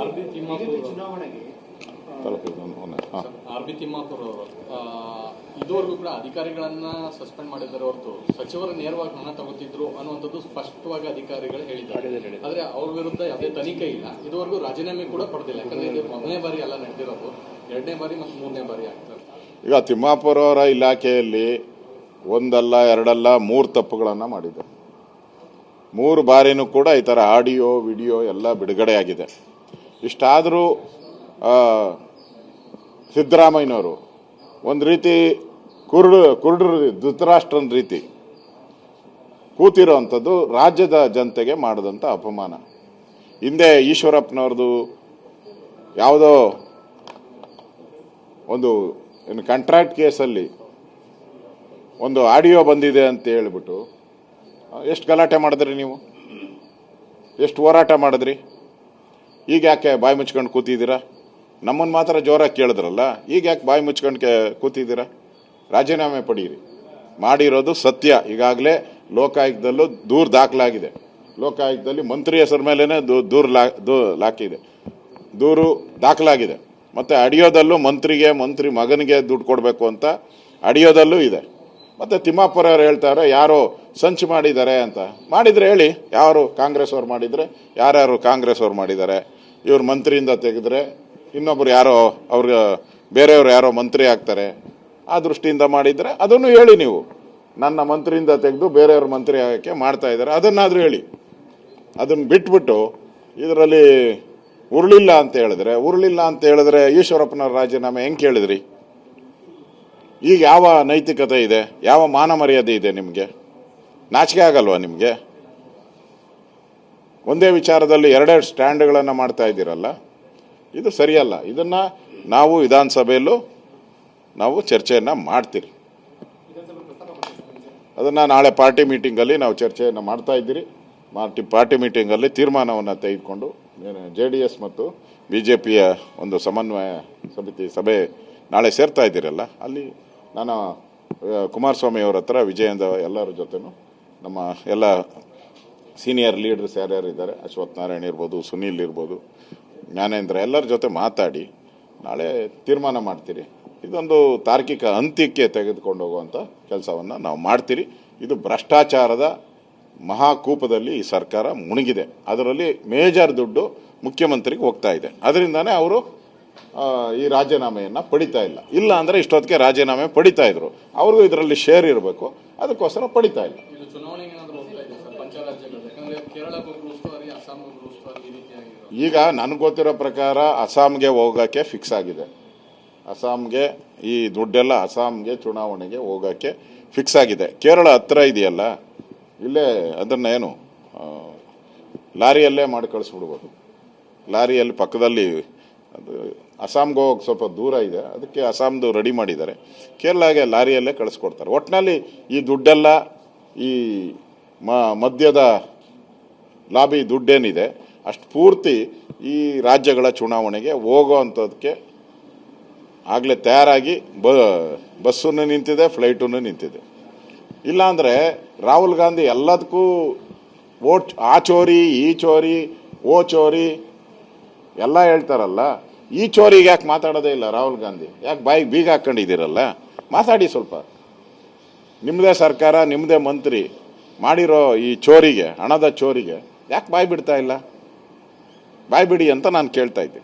RB. Timmapur ಅವರು ಇದುವರೆಗೂ ಕೂಡ ಅಧಿಕಾರಿಗಳನ್ನ ಸಸ್ಪೆಂಡ್ ಮಾಡಿದ್ದಾರೆ ಹೊರತು ಸಚಿವರು ನೇರವಾಗಿ ಹಣ ತಗೋತಿದ್ರು ಅನ್ನುವಂಥದ್ದು ಸ್ಪಷ್ಟವಾಗಿ ಅಧಿಕಾರಿಗಳು ಹೇಳಿದ್ದಾರೆ. ಆದ್ರೆ ಅವ್ರ ವಿರುದ್ಧ ಯಾವುದೇ ತನಿಖೆ ಇಲ್ಲ, ಇದುವರೆಗೂ ರಾಜೀನಾಮೆ ಕೂಡ ಪಡೆದಿಲ್ಲ. ಯಾಕಂದ್ರೆ ಇದು ಮೊದಲನೇ ಬಾರಿ ಎಲ್ಲ ನಡೆದಿರೋದು, 2ನೇ ಬಾರಿ ಮತ್ತು 3ನೇ ಬಾರಿ ಆಗ್ತದೆ. ಈಗ ತಿಮ್ಮಾಪುರ ಅವರ ಇಲಾಖೆಯಲ್ಲಿ ಒಂದಲ್ಲ ಎರಡಲ್ಲ 3 ತಪ್ಪುಗಳನ್ನು ಮಾಡಿದ್ದಾರೆ. 3 ಬಾರಿನೂ ಕೂಡ ಈ ಥರ ಆಡಿಯೋ ವಿಡಿಯೋ ಎಲ್ಲ ಬಿಡುಗಡೆ ಆಗಿದೆ. ಇಷ್ಟಾದರೂ ಸಿದ್ದರಾಮಯ್ಯನವರು ಒಂದು ರೀತಿ ಕುರುಡ್ರ ಧೃತರಾಷ್ಟ್ರನ ರೀತಿ ಕೂತಿರೋವಂಥದ್ದು ರಾಜ್ಯದ ಜನತೆಗೆ ಮಾಡಿದಂಥ ಅಪಮಾನ. ಹಿಂದೆ ಈಶ್ವರಪ್ಪನವ್ರದ್ದು ಯಾವುದೋ ಒಂದು ಕಾಂಟ್ರಾಕ್ಟ್ ಕೇಸಲ್ಲಿ ಒಂದು ಆಡಿಯೋ ಬಂದಿದೆ ಅಂತ ಹೇಳ್ಬಿಟ್ಟು ಎಷ್ಟು ಗಲಾಟೆ ಮಾಡಿದ್ರಿ ನೀವು, ಎಷ್ಟು ಹೋರಾಟ ಮಾಡಿದ್ರಿ. ಈಗ ಯಾಕೆ ಬಾಯಿ ಮುಚ್ಕೊಂಡು ಕೂತಿದ್ದೀರಾ? ನಮ್ಮನ್ನು ಮಾತ್ರ ಜೋರಾಗಿ ಕೇಳಿದ್ರಲ್ಲ, ಈಗ ಯಾಕೆ ಬಾಯಿ ಮುಚ್ಕೊಂಡು ಕೂತಿದ್ದೀರಾ? ರಾಜೀನಾಮೆ ಪಡೀರಿ. ಮಾಡಿರೋದು ಸತ್ಯ. ಈಗಾಗಲೇ ಲೋಕಾಯುಕ್ತದಲ್ಲೂ ದೂರು ದಾಖಲಾಗಿದೆ. ಲೋಕಾಯುಕ್ತದಲ್ಲಿ ಮಂತ್ರಿ ಹೆಸರ ಮೇಲೇ ದೂರು ದಾಖಲಾಗಿದೆ. ಮತ್ತು ಆಡಿಯೋದಲ್ಲೂ ಮಂತ್ರಿ ಮಗನಿಗೆ ದುಡ್ಡು ಕೊಡಬೇಕು ಅಂತ ಆಡಿಯೋದಲ್ಲೂ ಇದೆ. ಮತ್ತು ತಿಮ್ಮಾಪುರ ಅವ್ರು ಹೇಳ್ತಾರೆ ಯಾರೋ ಸಂಚು ಮಾಡಿದ್ದಾರೆ ಅಂತ. ಮಾಡಿದರೆ ಹೇಳಿ, ಯಾರು ಕಾಂಗ್ರೆಸ್ ಅವ್ರು ಮಾಡಿದರೆ, ಯಾರ್ಯಾರು ಕಾಂಗ್ರೆಸ್ ಅವ್ರು ಮಾಡಿದ್ದಾರೆ. ಇವ್ರು ಮಂತ್ರಿಯಿಂದ ತೆಗೆದ್ರೆ ಇನ್ನೊಬ್ರು ಯಾರೋ ಅವ್ರಿಗೆ ಬೇರೆಯವ್ರು ಯಾರೋ ಮಂತ್ರಿ ಆಗ್ತಾರೆ. ಆ ದೃಷ್ಟಿಯಿಂದ ಮಾಡಿದರೆ ಅದನ್ನು ಹೇಳಿ. ನೀವು ನನ್ನ ಮಂತ್ರಿಯಿಂದ ತೆಗೆದು ಬೇರೆಯವ್ರ ಮಂತ್ರಿ ಆಗೋಕ್ಕೆ ಮಾಡ್ತಾ ಇದ್ದಾರೆ, ಅದನ್ನಾದರೂ ಹೇಳಿ. ಅದನ್ನು ಬಿಟ್ಬಿಟ್ಟು ಇದರಲ್ಲಿ ಉರುಳಿಲ್ಲ ಅಂತ ಹೇಳಿದ್ರೆ ಈಶ್ವರಪ್ಪನವ್ರ ರಾಜೀನಾಮೆ ಹೆಂಗೆ ಕೇಳಿದ್ರಿ? ಈಗ ಯಾವ ನೈತಿಕತೆ ಇದೆ, ಯಾವ ಮಾನ ಮರ್ಯಾದೆ ಇದೆ ನಿಮಗೆ? ನಾಚಿಕೆ ಆಗಲ್ವಾ ನಿಮಗೆ? ಒಂದೇ ವಿಚಾರದಲ್ಲಿ 2 ಸ್ಟ್ಯಾಂಡ್ಗಳನ್ನು ಮಾಡ್ತಾ ಇದ್ದೀರಲ್ಲ, ಇದು ಸರಿಯಲ್ಲ. ಇದನ್ನು ನಾವು ವಿಧಾನಸಭೆಯಲ್ಲೂ ನಾವು ಚರ್ಚೆಯನ್ನು ಮಾಡ್ತೀರಿ. ಅದನ್ನು ನಾಳೆ ಪಾರ್ಟಿ ಮೀಟಿಂಗಲ್ಲಿ ನಾವು ಚರ್ಚೆಯನ್ನು ಮಾಡ್ತಾ ಇದ್ದೀರಿ. ಪಾರ್ಟಿ ಮೀಟಿಂಗಲ್ಲಿ ತೀರ್ಮಾನವನ್ನು ತೆಗೆದುಕೊಂಡು JDS ಮತ್ತು BJPಯ ಒಂದು ಸಮನ್ವಯ ಸಮಿತಿ ಸಭೆ ನಾಳೆ ಸೇರ್ತಾ ಇದ್ದೀರಲ್ಲ, ಅಲ್ಲಿ ನಾನು ಕುಮಾರಸ್ವಾಮಿ ಅವರ ಹತ್ರ, ವಿಜಯೇಂದ್ರ ಎಲ್ಲರ ಜೊತೆನೂ ನಮ್ಮ ಎಲ್ಲ ಸೀನಿಯರ್ ಲೀಡರ್ಸ್ ಯಾರ್ಯಾರು ಇದ್ದಾರೆ, ಅಶ್ವಥ್ ನಾರಾಯಣ್ ಇರ್ಬೋದು, ಸುನೀಲ್ ಇರ್ಬೋದು, ಜ್ಞಾನೇಂದ್ರ, ಎಲ್ಲರ ಜೊತೆ ಮಾತಾಡಿ ನಾಳೆ ತೀರ್ಮಾನ ಮಾಡ್ತೀರಿ. ಇದೊಂದು ತಾರ್ಕಿಕ ಅಂತ್ಯಕ್ಕೆ ತೆಗೆದುಕೊಂಡು ಹೋಗುವಂಥ ಕೆಲಸವನ್ನು ನಾವು ಮಾಡ್ತೀರಿ. ಇದು ಭ್ರಷ್ಟಾಚಾರದ ಮಹಾಕೂಪದಲ್ಲಿ ಈ ಸರ್ಕಾರ ಮುಳುಗಿದೆ. ಅದರಲ್ಲಿ ಮೇಜರ್ ದುಡ್ಡು ಮುಖ್ಯಮಂತ್ರಿಗೆ ಹೋಗ್ತಾ ಇದೆ. ಅದರಿಂದನೇ ಅವರು ಈ ರಾಜೀನಾಮೆಯನ್ನು ಪಡಿತಾ ಇಲ್ಲ ಅಂದರೆ ಇಷ್ಟೊತ್ತಿಗೆ ರಾಜೀನಾಮೆ ಪಡಿತಾ ಇದ್ರು. ಅವ್ರಿಗೂ ಇದರಲ್ಲಿ ಶೇರ್ ಇರಬೇಕು, ಅದಕ್ಕೋಸ್ಕರ ಪಡಿತಾ ಇಲ್ಲ. ಈಗ ನನಗೆ ಗೊತ್ತಿರೋ ಪ್ರಕಾರ ಅಸ್ಸಾಂಗೆ ಹೋಗೋಕ್ಕೆ ಫಿಕ್ಸ್ ಆಗಿದೆ. ಅಸ್ಸಾಂಗೆ ಈ ದುಡ್ಡೆಲ್ಲ ಅಸ್ಸಾಂಗೆ ಚುನಾವಣೆಗೆ ಹೋಗೋಕ್ಕೆ ಫಿಕ್ಸ್ ಆಗಿದೆ. ಕೇರಳ ಹತ್ರ ಇದೆಯಲ್ಲ, ಇಲ್ಲೇ ಅದನ್ನೇನು ಲಾರಿಯಲ್ಲೇ ಮಾಡಿ ಕಳಿಸ್ಬಿಡ್ಬೋದು. ಲಾರಿಯಲ್ಲಿ ಪಕ್ಕದಲ್ಲಿ ಅದು ಅಸ್ಸಾಂಗೆ ಹೋಗೋಕೆ ಸ್ವಲ್ಪ ದೂರ ಇದೆ, ಅದಕ್ಕೆ ಅಸ್ಸಾಂದು ರೆಡಿ ಮಾಡಿದ್ದಾರೆ. ಕೇರಳಗೆ ಲಾರಿಯಲ್ಲೇ ಕಳಿಸ್ಕೊಡ್ತಾರೆ. ಒಟ್ಟಿನಲ್ಲಿ ಈ ದುಡ್ಡೆಲ್ಲ ಈ ಮದ್ಯದ ಲಾಬಿ ದುಡ್ಡೇನಿದೆ ಅಷ್ಟು ಪೂರ್ತಿ ಈ ರಾಜ್ಯಗಳ ಚುನಾವಣೆಗೆ ಹೋಗೋ ಅಂಥದ್ದಕ್ಕೆ ಆಗಲೇ ತಯಾರಾಗಿ ಬಸ್ಸೂ ನಿಂತಿದೆ, ಫ್ಲೈಟೂ ನಿಂತಿದೆ. ಇಲ್ಲಾಂದರೆ ರಾಹುಲ್ ಗಾಂಧಿ ಎಲ್ಲದಕ್ಕೂ ಓಟ್ ಆ ಚೋರಿ ಈ ಚೋರಿ ಓ ಚೋರಿ ಎಲ್ಲ ಹೇಳ್ತಾರಲ್ಲ, ಈ ಚೋರಿಗೆ ಯಾಕೆ ಮಾತಾಡೋದೇ ಇಲ್ಲ ರಾಹುಲ್ ಗಾಂಧಿ? ಯಾಕೆ ಬಾಯಿಗೆ ಬೀಗ ಹಾಕ್ಕೊಂಡಿದ್ದೀರಲ್ಲ? ಮಾತಾಡಿ ಸ್ವಲ್ಪ. ನಿಮ್ಮದೇ ಸರ್ಕಾರ, ನಿಮ್ಮದೇ ಮಂತ್ರಿ ಮಾಡಿರೋ ಈ ಚೋರಿಗೆ, ಹಣದ ಚೋರಿಗೆ ಯಾಕೆ ಬಾಯಿ ಬಿಡ್ತಾ ಇಲ್ಲ? ಬಾಯಿ ಬಿಡಿ ಅಂತ ನಾನು ಕೇಳ್ತಾ ಇದ್ದೆ.